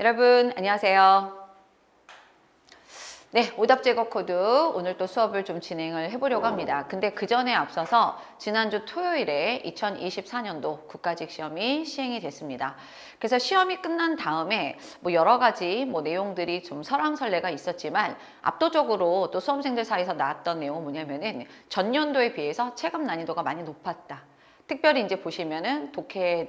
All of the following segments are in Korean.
여러분 안녕하세요. 네, 오답 제거 코드 오늘 또 수업을 좀 진행을 해보려고 합니다. 근데 그 전에 앞서서 지난주 토요일에 2024년도 국가직 시험이 시행이 됐습니다. 그래서 시험이 끝난 다음에 뭐 여러 가지 내용들이 좀 설왕설래가 있었지만 압도적으로 또 수험생들 사이에서 나왔던 내용은 뭐냐면은 전년도에 비해서 체감 난이도가 많이 높았다. 특별히 이제 보시면은 독해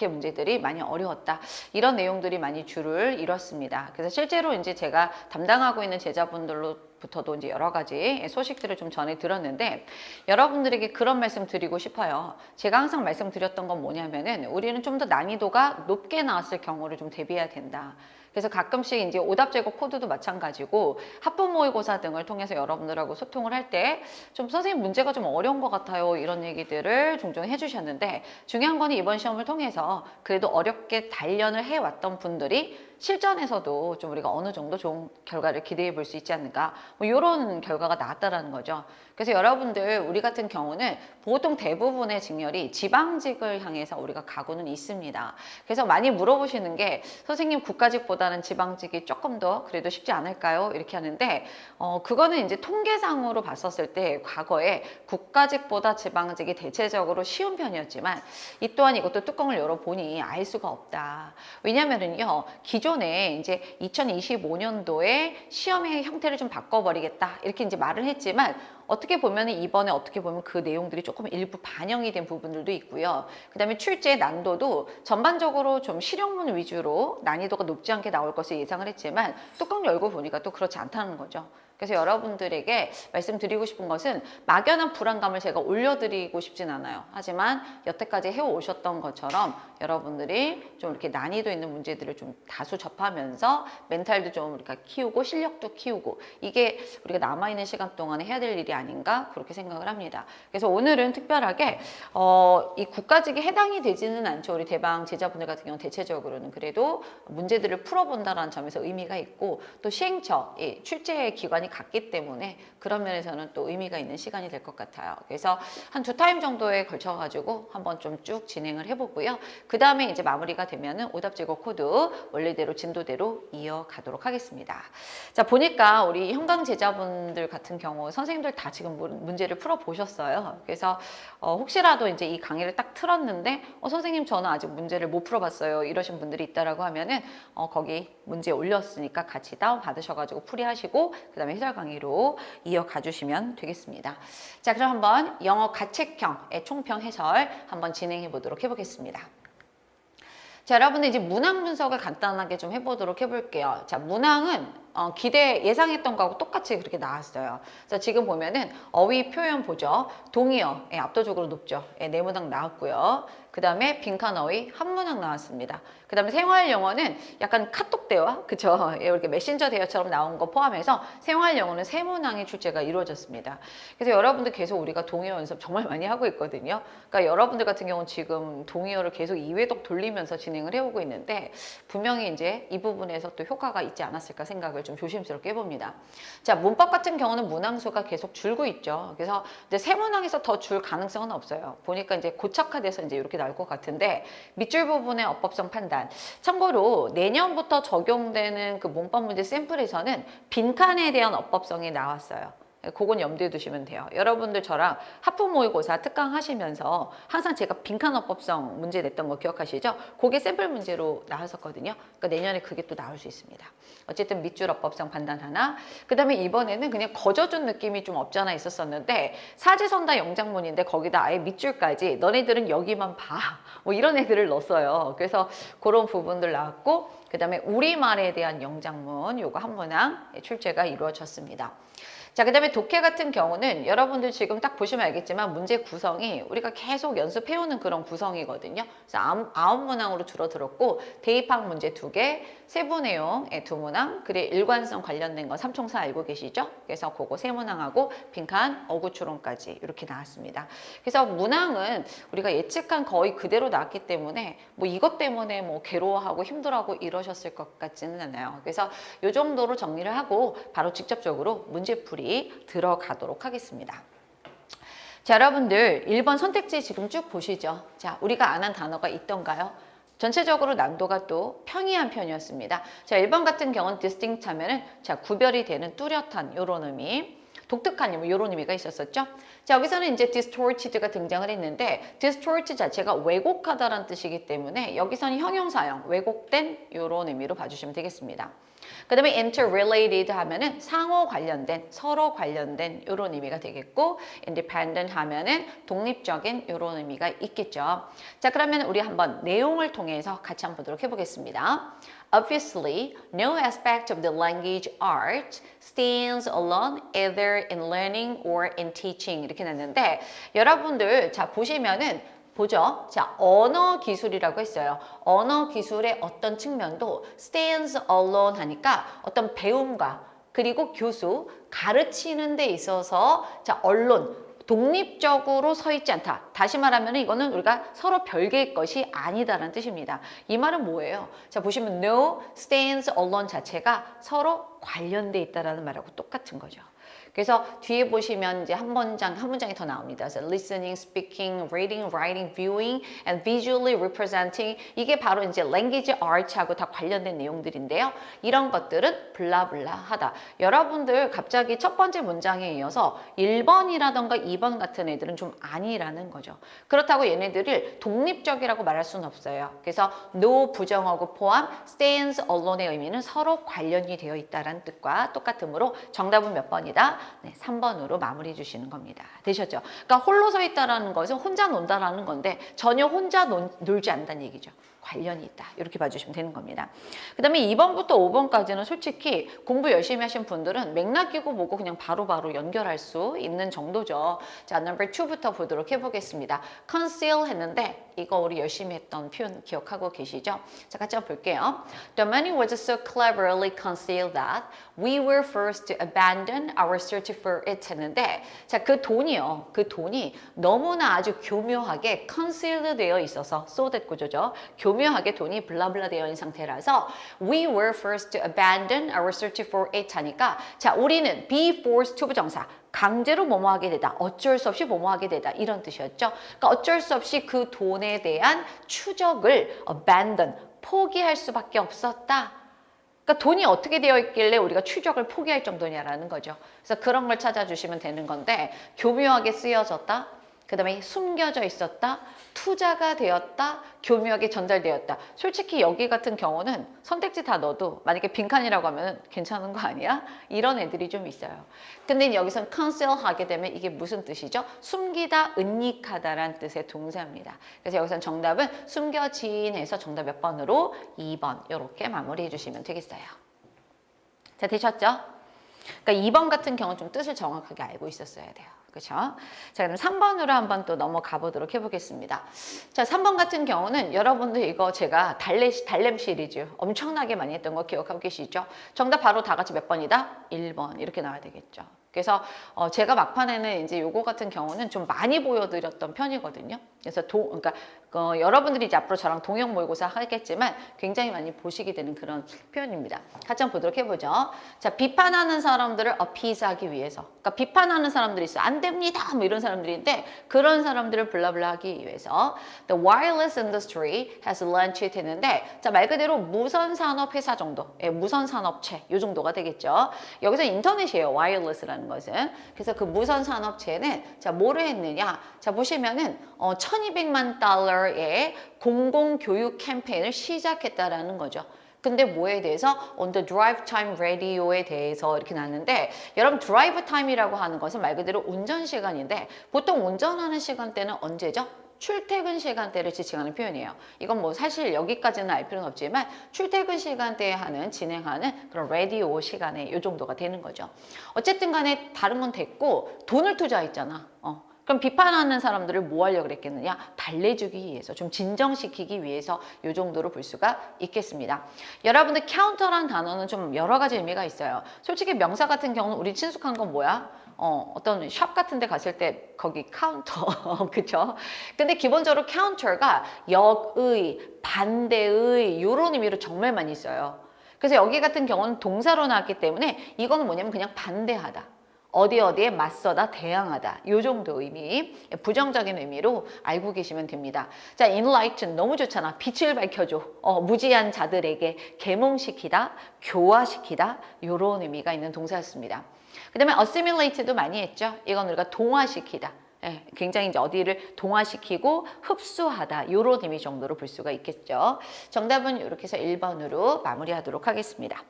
문제들이 많이 어려웠다. 이런 내용들이 많이 줄을 이뤘습니다. 그래서 실제로 이제 제가 담당하고 있는 제자분들로부터도 이제 여러 가지 소식들을 좀 전해 들었는데 여러분들에게 그런 말씀 드리고 싶어요. 제가 항상 말씀드렸던 건 뭐냐면은 우리는 좀 더 난이도가 높게 나왔을 경우를 좀 대비해야 된다. 그래서 가끔씩 이제 오답 제거 코드도 마찬가지고 학부 모의고사 등을 통해서 여러분들하고 소통을 할 때 좀 선생님 문제가 좀 어려운 것 같아요. 이런 얘기들을 종종 해주셨는데 중요한 거는 이번 시험을 통해서 그래도 어렵게 단련을 해왔던 분들이 실전에서도 좀 우리가 어느 정도 좋은 결과를 기대해 볼 수 있지 않는가 이런 결과가 나왔다라는 거죠. 그래서 여러분들 우리 같은 경우는 보통 대부분의 직렬이 지방직을 향해서 우리가 가고는 있습니다. 그래서 많이 물어보시는 게 선생님 국가직보다는 지방직이 조금 더 그래도 쉽지 않을까요? 이렇게 하는데 그거는 이제 통계상으로 봤었을 때 과거에 국가직보다 지방직이 대체적으로 쉬운 편이었지만 이 또한 이것도 뚜껑을 열어보니 알 수가 없다. 왜냐면은요 기존에 이제 2025년도에 시험의 형태를 좀 바꿔버리겠다 이렇게 이제 말을 했지만 어떻게 보면 이번에 어떻게 보면 그 내용들이 조금 일부 반영이 된 부분들도 있고요. 그 다음에 출제 난도도 전반적으로 좀 실용문 위주로 난이도가 높지 않게 나올 것을 예상을 했지만 뚜껑 열고 보니까 또 그렇지 않다는 거죠. 그래서 여러분들에게 말씀드리고 싶은 것은 막연한 불안감을 제가 올려드리고 싶진 않아요. 하지만 여태까지 해오셨던 것처럼 여러분들이 좀 이렇게 난이도 있는 문제들을 좀 다수 접하면서 멘탈도 좀 우리가 키우고 실력도 키우고 이게 우리가 남아있는 시간 동안에 해야 될 일이 아닌가 그렇게 생각을 합니다. 그래서 오늘은 특별하게 이 국가직에 해당이 되지는 않죠. 우리 대방 제자분들 같은 경우는 대체적으로는 그래도 문제들을 풀어본다는 점에서 의미가 있고 또 시행처, 출제 기관이 같기 때문에 그런 면에서는 또 의미가 있는 시간이 될 것 같아요. 그래서 한 2타임 정도에 걸쳐 가지고 한번 좀 쭉 진행을 해보고요. 그 다음에 이제 마무리가 되면은 오답 제거 코드 원래대로 진도대로 이어가도록 하겠습니다. 자, 보니까 우리 현강 제자분들 같은 경우 선생님들 다 지금 문제를 풀어 보셨어요. 그래서 혹시라도 이제 이 강의를 딱 틀었는데 선생님 저는 아직 문제를 못 풀어봤어요. 이러신 분들이 있다라고 하면은 거기 문제 올렸으니까 같이 다운 받으셔가지고 풀이하시고 그 다음에 해설 강의로 이어가 주시면 되겠습니다. 자, 그럼 한번 영어 가책형의 총평 해설 한번 진행해 보도록 해보겠습니다. 자, 여러분들 이제 문항 분석을 간단하게 좀 해보도록 해볼게요. 자, 문항은 예상했던 거하고 똑같이 그렇게 나왔어요. 그래서 지금 보면은 어휘 표현 보죠. 동의어, 압도적으로 높죠. 네 문항 나왔고요. 그 다음에 빈칸 어휘 한 문항 나왔습니다. 그 다음에 생활 영어는 약간 카톡 대화, 그쵸? 이렇게 메신저 대화처럼 나온 거 포함해서 생활 영어는 3문항의 출제가 이루어졌습니다. 그래서 여러분들 계속 우리가 동의어 연습 정말 많이 하고 있거든요. 그러니까 여러분들 같은 경우는 지금 동의어를 계속 2회독 돌리면서 진행을 해오고 있는데 분명히 이제 이 부분에서 또 효과가 있지 않았을까 생각을 좀 조심스럽게 해봅니다. 자, 문법 같은 경우는 문항수가 계속 줄고 있죠. 그래서 이제 3문항에서 더 줄 가능성은 없어요. 보니까 이제 고착화돼서 이제 이렇게 나올 것 같은데 밑줄 부분의 어법성 판단. 참고로 내년부터 적용되는 그 문법 문제 샘플에서는 빈칸에 대한 어법성이 나왔어요. 그건 염두에 두시면 돼요. 여러분들 저랑 학부 모의고사 특강 하시면서 항상 제가 빈칸어법성 문제 냈던 거 기억하시죠? 그게 샘플 문제로 나왔었거든요. 그러니까 내년에 그게 또 나올 수 있습니다. 어쨌든 밑줄 어법성 판단 하나. 그 다음에 이번에는 그냥 거저준 느낌이 좀 없잖아 있었었는데 사지선다 영장문인데 거기다 아예 밑줄까지 너네들은 여기만 봐. 뭐 이런 애들을 넣었어요. 그래서 그런 부분들 나왔고 그 다음에 우리말에 대한 영장문 요거 한 문항 출제가 이루어졌습니다. 자, 그 다음에 독해 같은 경우는 여러분들 지금 딱 보시면 알겠지만 문제 구성이 우리가 계속 연습해오는 그런 구성이거든요. 그래서 9문항으로 줄어들었고 대입학 문제 2개, 세부 내용 2문항, 그리고 일관성 관련된 거 삼총사 알고 계시죠? 그래서 그거 3문항하고 빈칸, 어구추론까지 이렇게 나왔습니다. 그래서 문항은 우리가 예측한 거의 그대로 나왔기 때문에 뭐 이것 때문에 뭐 괴로워하고 힘들어하고 이러셨을 것 같지는 않아요. 그래서 이 정도로 정리를 하고 바로 직접적으로 문제풀이 들어가도록 하겠습니다. 자, 여러분들 1번 선택지 지금 쭉 보시죠. 자, 우리가 안 한 단어가 있던가요? 전체적으로 난도가 또 평이한 편이었습니다. 자, 1번 같은 경우는 distinct 하면은 자, 구별이 되는 뚜렷한 요런 의미, 독특한 뭐 요런 의미가 있었었죠. 자, 여기서는 이제 distorted가 등장을 했는데 distort 자체가 왜곡하다라는 뜻이기 때문에 여기서는 형용사형, 왜곡된 요런 의미로 봐주시면 되겠습니다. 그 다음에 interrelated 하면은 상호 관련된, 서로 관련된 이런 의미가 되겠고 independent 하면은 독립적인 이런 의미가 있겠죠. 자, 그러면 우리 한번 내용을 통해서 같이 한번 보도록 해보겠습니다. Obviously, no aspect of the language art stands alone either in learning or in teaching 이렇게 냈는데 여러분들 자 보시면은 보죠. 자, 언어 기술이라고 했어요. 언어 기술의 어떤 측면도 stands alone 하니까 어떤 배움과 그리고 교수, 가르치는 데 있어서 자, 언론, 독립적으로 서 있지 않다. 다시 말하면 이거는 우리가 서로 별개의 것이 아니다라는 뜻입니다. 이 말은 뭐예요? 자, 보시면 no stands alone 자체가 서로 관련돼 있다라는 말하고 똑같은 거죠. 그래서 뒤에 보시면 이제 한 문장이 더 나옵니다. 그래서 listening, speaking, reading, writing, viewing, and visually representing 이게 바로 이제 language arts하고 다 관련된 내용들인데요. 이런 것들은 블라블라하다. 여러분들 갑자기 첫 번째 문장에 이어서 1번이라던가 2번 같은 애들은 좀 아니라는 거죠. 그렇다고 얘네들을 독립적이라고 말할 수는 없어요. 그래서 no 부정어구 포함 stands alone의 의미는 서로 관련이 되어 있다는 뜻과 똑같으므로 정답은 몇 번이다? 네, 3번으로 마무리해 주시는 겁니다. 되셨죠? 그러니까 홀로 서 있다라는 것은 혼자 논다라는 건데 전혀 혼자 놀지 않는다는 얘기죠. 관련이 있다. 이렇게 봐주시면 되는 겁니다. 그 다음에 2번부터 5번까지는 솔직히 공부 열심히 하신 분들은 맥락이고 뭐고 그냥 바로바로 연결할 수 있는 정도죠. 자, number 2부터 보도록 해보겠습니다. conceal 했는데 이거 우리 열심히 했던 표현 기억하고 계시죠? 자, 같이 한번 볼게요. The money was so cleverly concealed that we were forced to abandon our search for it 했는데 자, 그 돈이요. 그 돈이 너무나 아주 교묘하게 concealed 되어 있어서 so that 구조죠. 교묘하게 돈이 블라블라 되어 있는 상태라서 we were forced to abandon our search for it 하니까 자, 우리는 be forced to 부정사 강제로 뭐뭐 하게 되다, 어쩔 수 없이 뭐뭐 하게 되다 이런 뜻이었죠. 그러니까 어쩔 수 없이 그 돈에 대한 추적을 abandon, 포기할 수밖에 없었다. 그러니까 돈이 어떻게 되어 있길래 우리가 추적을 포기할 정도냐라는 거죠. 그래서 그런 걸 찾아주시면 되는 건데 교묘하게 쓰여졌다. 그 다음에 숨겨져 있었다, 투자가 되었다, 교묘하게 전달되었다. 솔직히 여기 같은 경우는 선택지 다 넣어도 만약에 빈칸이라고 하면 괜찮은 거 아니야? 이런 애들이 좀 있어요. 근데 여기서는 conceal 하게 되면 이게 무슨 뜻이죠? 숨기다, 은닉하다라는 뜻의 동사입니다. 그래서 여기서는 정답은 숨겨진에서 정답 몇 번으로? 2번 이렇게 마무리해 주시면 되겠어요. 자, 되셨죠? 그러니까 2번 같은 경우는 좀 뜻을 정확하게 알고 있었어야 돼요. 그렇죠? 자, 그럼 3번으로 한번 또 넘어가 보도록 해보겠습니다. 자, 3번 같은 경우는 여러분들 이거 제가 달램 시리즈 엄청나게 많이 했던 거 기억하고 계시죠? 정답 바로 다 같이 몇 번이다? 1번 이렇게 나와야 되겠죠. 그래서 제가 막판에는 이제 요거 같은 경우는 좀 많이 보여드렸던 편이거든요. 그래서 그러니까 여러분들이 이제 앞으로 저랑 동영 모의고사 하겠지만 굉장히 많이 보시게 되는 그런 표현입니다. 같이 한번 보도록 해보죠. 자, 비판하는 사람들을 appease하기 위해서. 그러니까 비판하는 사람들이 있어. 안 됩니다. 뭐 이런 사람들인데 그런 사람들을 블라블라 하기 위해서 The wireless industry has launched 했는데 자, 말 그대로 무선산업 회사 정도. 예, 무선산업체 요 정도가 되겠죠. 여기서 인터넷이에요. wireless라는 것은. 그래서 그 무선산업체는 자, 뭐를 했느냐. 자, 보시면은 1200만 달러의 공공교육 캠페인을 시작했다라는 거죠. 근데 뭐에 대해서? On the drive time radio에 대해서 이렇게 나왔는데 여러분 drive time이라고 하는 것은 말 그대로 운전 시간인데 보통 운전하는 시간대는 언제죠? 출퇴근 시간대를 지칭하는 표현이에요. 이건 뭐 사실 여기까지는 알 필요는 없지만 출퇴근 시간대에 진행하는 그런 라디오 시간에 이 정도가 되는 거죠. 어쨌든 간에 다른 건 됐고 돈을 투자했잖아. 그럼 비판하는 사람들을 뭐 하려고 그랬겠느냐? 달래주기 위해서, 좀 진정시키기 위해서 이 정도로 볼 수가 있겠습니다. 여러분들 카운터라는 단어는 좀 여러 가지 의미가 있어요. 솔직히 명사 같은 경우는 우리 친숙한 건 뭐야? 어떤 샵 같은 데 갔을 때 거기 카운터, 그쵸? 근데 기본적으로 카운터가 역의, 반대의 이런 의미로 정말 많이 써요. 그래서 여기 같은 경우는 동사로 나왔기 때문에 이거는 뭐냐면 그냥 반대하다. 어디에 맞서다, 대항하다. 요 정도 의미, 부정적인 의미로 알고 계시면 됩니다. 자, enlighten 너무 좋잖아. 빛을 밝혀줘. 무지한 자들에게 계몽시키다, 교화시키다 요런 의미가 있는 동사였습니다. 그 다음에 assimilate도 많이 했죠. 이건 우리가 동화시키다. 굉장히 이제 어디를 동화시키고 흡수하다 요런 의미 정도로 볼 수가 있겠죠. 정답은 이렇게 해서 1번으로 마무리하도록 하겠습니다.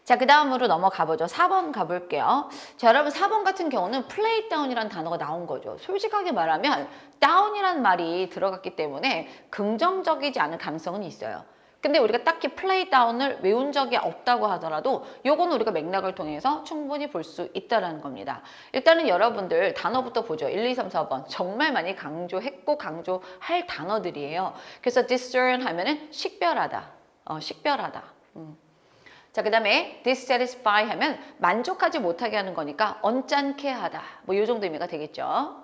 자, 그 다음으로 넘어가 보죠. 4번 가볼게요. 자, 여러분 4번 같은 경우는 play down이라는 단어가 나온 거죠. 솔직하게 말하면 down이라는 말이 들어갔기 때문에 긍정적이지 않은 가능성은 있어요. 근데 우리가 딱히 플레이 다운을 외운 적이 없다고 하더라도 요거는 우리가 맥락을 통해서 충분히 볼 수 있다는 겁니다. 일단은 여러분들 단어부터 보죠. 1, 2, 3, 4번 정말 많이 강조했고 강조할 단어들이에요. 그래서 discern 하면은 식별하다, 식별하다. 자, 그 다음에 dissatisfy 하면 만족하지 못하게 하는 거니까 언짢게 하다. 뭐 요 정도 의미가 되겠죠.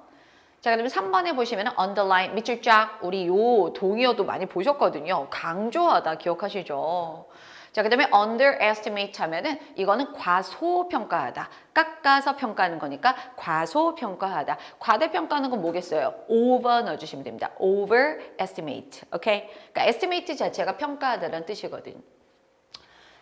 자, 그다음에 3번에 보시면 underline, 밑줄 쫙 우리 요 동의어도 많이 보셨거든요. 강조하다 기억하시죠? 자, 그다음에 underestimate 하면은 이거는 과소평가하다. 깎아서 평가하는 거니까 과소평가하다. 과대평가하는 건 뭐겠어요? over 넣어주시면 됩니다. overestimate. 오케이? 그러니까 estimate 자체가 평가하다라는 뜻이거든요.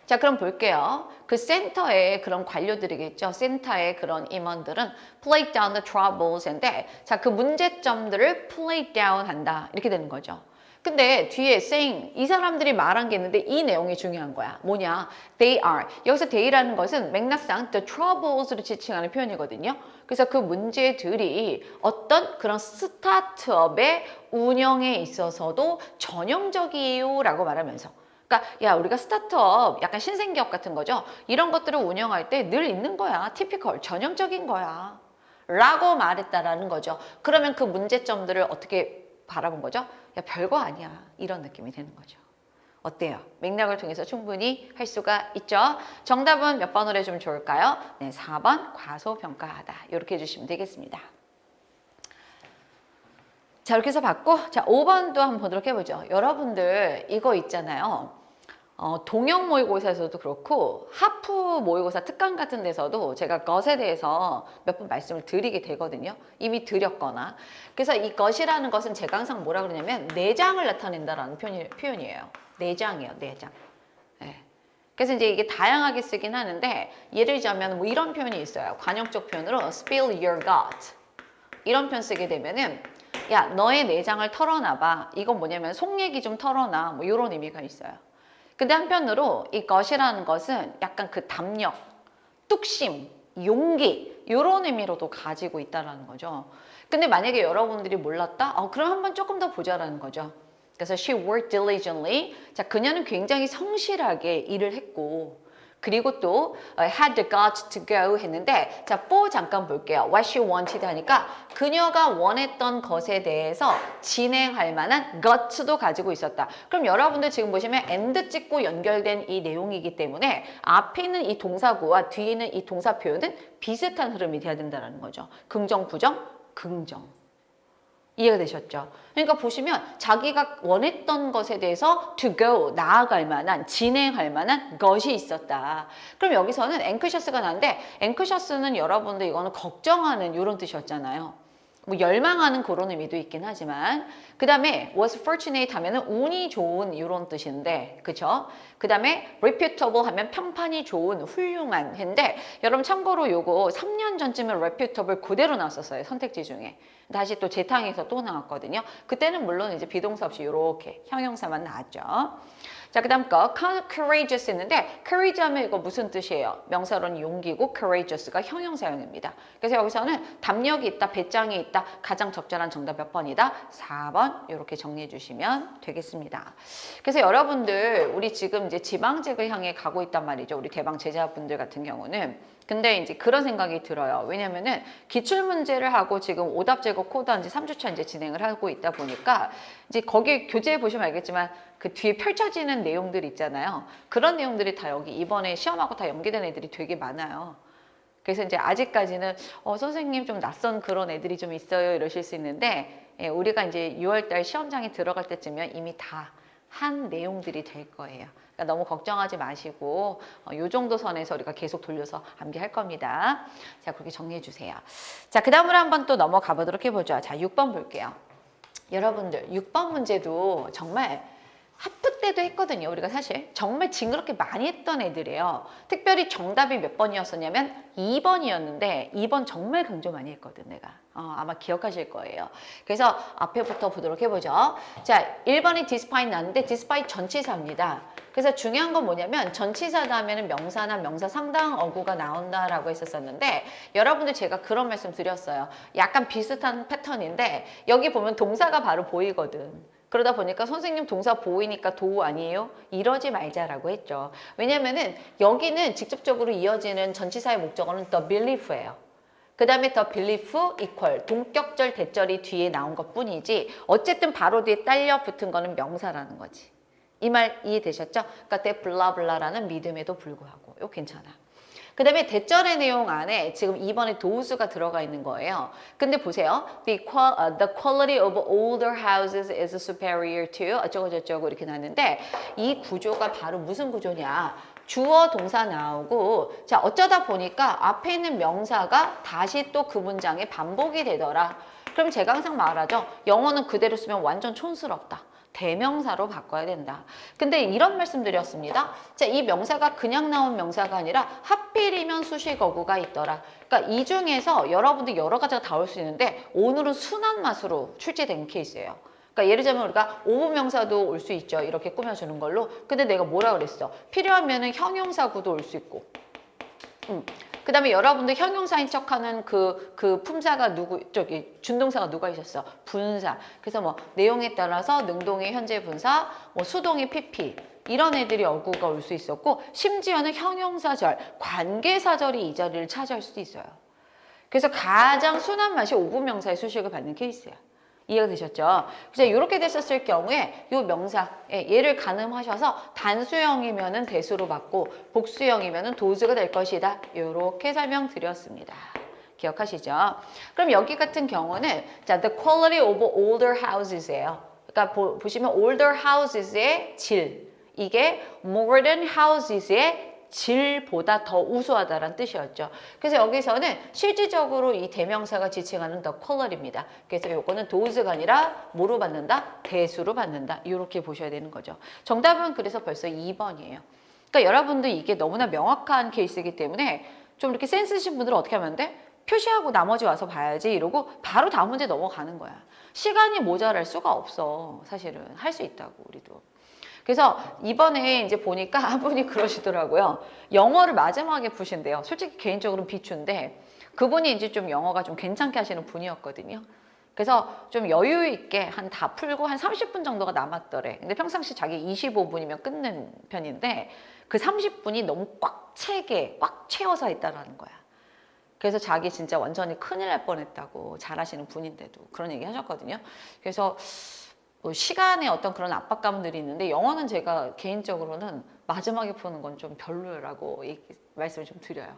자, 그럼 볼게요. 그 센터의 그런 관료들이겠죠. 센터의 그런 임원들은 play down the troubles인데, 자, 그 문제점들을 play down 한다. 이렇게 되는 거죠. 근데 뒤에 saying, 이 사람들이 말한 게 있는데 이 내용이 중요한 거야. 뭐냐? They are. 여기서 they라는 것은 맥락상 the troubles를 지칭하는 표현이거든요. 그래서 그 문제들이 어떤 그런 스타트업의 운영에 있어서도 전형적이에요 라고 말하면서, 그러니까 야, 우리가 스타트업 약간 신생기업 같은 거죠. 이런 것들을 운영할 때 늘 있는 거야. 티피컬, 전형적인 거야. 라고 말했다라는 거죠. 그러면 그 문제점들을 어떻게 바라본 거죠? 야, 별거 아니야. 이런 느낌이 되는 거죠. 어때요? 맥락을 통해서 충분히 할 수가 있죠. 정답은 몇 번으로 해주면 좋을까요? 네, 4번 과소평가하다. 이렇게 해주시면 되겠습니다. 자, 이렇게 해서 봤고, 자, 5번도 한번 보도록 해보죠. 여러분들 이거 있잖아요. 동영 모의고사에서도 그렇고 하프 모의고사 특강 같은 데서도 제가 것에 대해서 몇 번 말씀을 드리게 되거든요. 이미 드렸거나. 그래서 이 것이라는 것은 제가 항상 뭐라 그러냐면 내장을 나타낸다라는 표현이에요. 내장이에요. 내장. 네. 그래서 이제 이게 다양하게 쓰긴 하는데 예를 들자면 뭐 이런 표현이 있어요. 관용적 표현으로 spill your gut. 이런 표현 쓰게 되면은 야, 너의 내장을 털어놔봐. 이건 뭐냐면 속 얘기 좀 털어놔. 뭐 이런 의미가 있어요. 근데 한편으로 이 것이라는 것은 약간 그 담력, 뚝심, 용기 이런 의미로도 가지고 있다는 거죠. 근데 만약에 여러분들이 몰랐다? 그럼 한번 조금 더 보자라는 거죠. 그래서 she worked diligently. 자, 그녀는 굉장히 성실하게 일을 했고 그리고 또 had the guts to go 했는데 자, for 잠깐 볼게요. What she wanted 하니까 그녀가 원했던 것에 대해서 진행할 만한 guts도 가지고 있었다. 그럼 여러분들 지금 보시면 and 찍고 연결된 이 내용이기 때문에 앞에 있는 이 동사구와 뒤에 있는 이 동사 표현은 비슷한 흐름이 돼야 된다는 거죠. 긍정, 부정, 긍정. 이해가 되셨죠? 그러니까 보시면 자기가 원했던 것에 대해서 to go, 나아갈 만한, 진행할 만한 것이 있었다. 그럼 여기서는 anxious가 나는데 anxious는 여러분들 이거는 걱정하는 이런 뜻이었잖아요. 뭐 열망하는 그런 의미도 있긴 하지만 그 다음에 was fortunate 하면은 운이 좋은 이런 뜻인데 그쵸? 그 다음에 reputable 하면 평판이 좋은 훌륭한 인데 여러분 참고로 요거 3년 전쯤에 reputable 그대로 나왔었어요. 선택지 중에. 다시 또 재탕에서 또 나왔거든요. 그때는 물론 이제 비동사 없이 이렇게 형용사만 나왔죠. 자, 그 다음 거 courageous 있는데 courage 하면 이거 무슨 뜻이에요? 명사로는 용기고 courageous가 형용사형입니다. 그래서 여기서는 담력이 있다, 배짱이 있다, 가장 적절한 정답 몇 번이다? 4번 이렇게 정리해 주시면 되겠습니다. 그래서 여러분들 우리 지금 이제 지방직을 향해 가고 있단 말이죠. 우리 대방 제자분들 같은 경우는. 근데 이제 그런 생각이 들어요. 왜냐면은 기출문제를 하고 지금 오답 제거 코드 한 지 3주차 이제 진행을 하고 있다 보니까 이제 거기 교재에 보시면 알겠지만 그 뒤에 펼쳐지는 내용들 있잖아요. 그런 내용들이 다 여기 이번에 시험하고 다 연계된 애들이 되게 많아요. 그래서 이제 아직까지는 선생님 좀 낯선 그런 애들이 좀 있어요 이러실 수 있는데 우리가 이제 6월달 시험장에 들어갈 때쯤이면 이미 다 한 내용들이 될 거예요. 그러니까 너무 걱정하지 마시고 요 정도 선에서 우리가 계속 돌려서 암기할 겁니다. 자, 그렇게 정리해 주세요. 자, 그 다음으로 한번 또 넘어가 보도록 해보죠. 자, 6번 볼게요. 여러분들 6번 문제도 정말 하프 때도 했거든요. 우리가 사실 정말 징그럽게 많이 했던 애들이에요. 특별히 정답이 몇 번이었었냐면 2번이었는데 2번 정말 강조 많이 했거든 내가. 아마 기억하실 거예요. 그래서 앞에부터 보도록 해보죠. 자, 1번이 despite 나왔는데 despite 전치사입니다. 그래서 중요한 건 뭐냐면 전치사다 하면은 명사나 명사 상당 어구가 나온다라고 했었었는데 여러분들 제가 그런 말씀 드렸어요. 약간 비슷한 패턴인데 여기 보면 동사가 바로 보이거든. 그러다 보니까 선생님 동사 보이니까 도우 아니에요? 이러지 말자라고 했죠. 왜냐면은 여기는 직접적으로 이어지는 전치사의 목적어는 the belief예요. 그 다음에 the belief equal 동격절 대절이 뒤에 나온 것 뿐이지 어쨌든 바로 뒤에 딸려 붙은 거는 명사라는 거지. 이 말 이해되셨죠? 그러니까 때 블라블라라는 믿음에도 불구하고 이거 괜찮아. 그 다음에 대절의 내용 안에 지금 2번에 도우스가 들어가 있는 거예요. 근데 보세요. The quality of older houses is superior to 어쩌고저쩌고 이렇게 나왔는데 이 구조가 바로 무슨 구조냐. 주어 동사 나오고 자 어쩌다 보니까 앞에 있는 명사가 다시 또 그 문장에 반복이 되더라. 그럼 제가 항상 말하죠. 영어는 그대로 쓰면 완전 촌스럽다. 대명사로 바꿔야 된다. 근데 이런 말씀 드렸습니다. 자, 이 명사가 그냥 나온 명사가 아니라 하필이면 수식어구가 있더라. 그러니까 이 중에서 여러분들 여러 가지가 다 올 수 있는데 오늘은 순한 맛으로 출제된 케이스예요. 그러니까 예를 들면 우리가 오부명사도 올 수 있죠. 이렇게 꾸며주는 걸로. 근데 내가 뭐라 그랬어? 필요하면은 형용사구도 올 수 있고. 그 다음에 여러분들 형용사인 척하는 그 품사가 준동사가 누가 있었어? 분사. 그래서 뭐 내용에 따라서 능동의 현재 분사, 뭐 수동의 PP 이런 애들이 어구가 올 수 있었고 심지어는 형용사절, 관계사절이 이 자리를 차지할 수도 있어요. 그래서 가장 순한 맛이 오부명사의 수식을 받는 케이스야. 이해가 되셨죠? 그래서 이렇게 됐었을 경우에 이 명사 얘를 가늠하셔서 단수형이면은 대수로 받고 복수형이면은 도수가 될 것이다. 이렇게 설명드렸습니다. 기억하시죠? 그럼 여기 같은 경우는 자, the quality of older houses예요. 그러니까 보시면 older houses의 질 이게 modern houses의 질보다 더 우수하다는 뜻이었죠. 그래서 여기서는 실질적으로 이 대명사가 지칭하는 the quality입니다. 그래서 요거는 does가 아니라 뭐로 받는다? 대수로 받는다. 이렇게 보셔야 되는 거죠. 정답은 그래서 벌써 2번이에요. 그러니까 여러분들 이게 너무나 명확한 케이스이기 때문에 좀 이렇게 센스 있으신 분들은 어떻게 하면 돼? 표시하고 나머지 와서 봐야지 이러고 바로 다음 문제 넘어가는 거야. 시간이 모자랄 수가 없어. 사실은 할 수 있다고 우리도. 그래서 이번에 이제 보니까 한 분이 그러시더라고요. 영어를 마지막에 푸신대요. 솔직히 개인적으로는 비추인데 그분이 이제 좀 영어가 좀 괜찮게 하시는 분이었거든요. 그래서 좀 여유 있게 한 다 풀고 한 30분 정도가 남았더래. 근데 평상시 자기 25분이면 끝낸 편인데 그 30분이 너무 꽉 채워서 했다라는 거야. 그래서 자기 진짜 완전히 큰일 날 뻔했다고 잘하시는 분인데도 그런 얘기 하셨거든요. 그래서 뭐 시간에 어떤 그런 압박감들이 있는데 영어는 제가 개인적으로는 마지막에 푸는 건 좀 별로라고 말씀을 좀 드려요.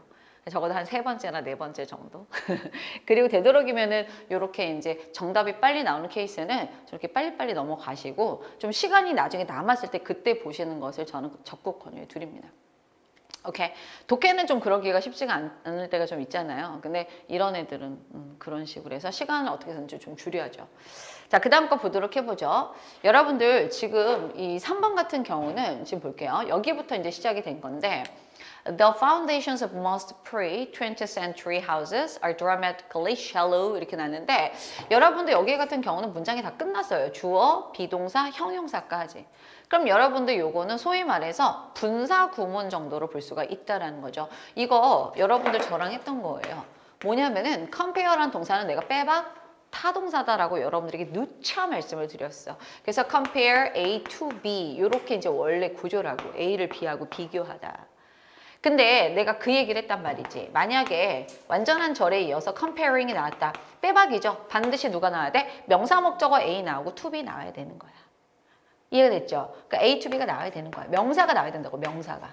적어도 한 3번째나 4번째 정도. 그리고 되도록이면은 이렇게 이제 정답이 빨리 나오는 케이스는 저렇게 빨리빨리 넘어가시고 좀 시간이 나중에 남았을 때 그때 보시는 것을 저는 적극 권유해 드립니다. 오케이. 독해는 좀 그러기가 쉽지가 않을 때가 좀 있잖아요. 근데 이런 애들은 그런 식으로 해서 시간을 어떻게든지 좀 줄여야죠. 자, 그 다음 거 보도록 해보죠. 여러분들 지금 이 3번 같은 경우는 지금 볼게요. 여기부터 이제 시작이 된 건데 The foundations of most pre-20th century houses are dramatically shallow 이렇게 나왔는데 여러분들 여기 같은 경우는 문장이 다 끝났어요. 주어, 비동사, 형용사까지. 그럼 여러분들 요거는 소위 말해서 분사 구문 정도로 볼 수가 있다라는 거죠. 이거 여러분들 저랑 했던 거예요. 뭐냐면은 compare란 동사는 내가 빼박 타동사다라고 여러분들에게 누차 말씀을 드렸어. 그래서 compare A to B 이렇게 이제 원래 구조라고 A를 B하고 비교하다. 근데 내가 그 얘기를 했단 말이지. 만약에 완전한 절에 이어서 comparing이 나왔다. 빼박이죠. 반드시 누가 나와야 돼? 명사 목적어 A 나오고 to B 나와야 되는 거야. 이해가 됐죠? 그러니까 A to B가 나와야 되는 거야. 명사가 나와야 된다고, 명사가.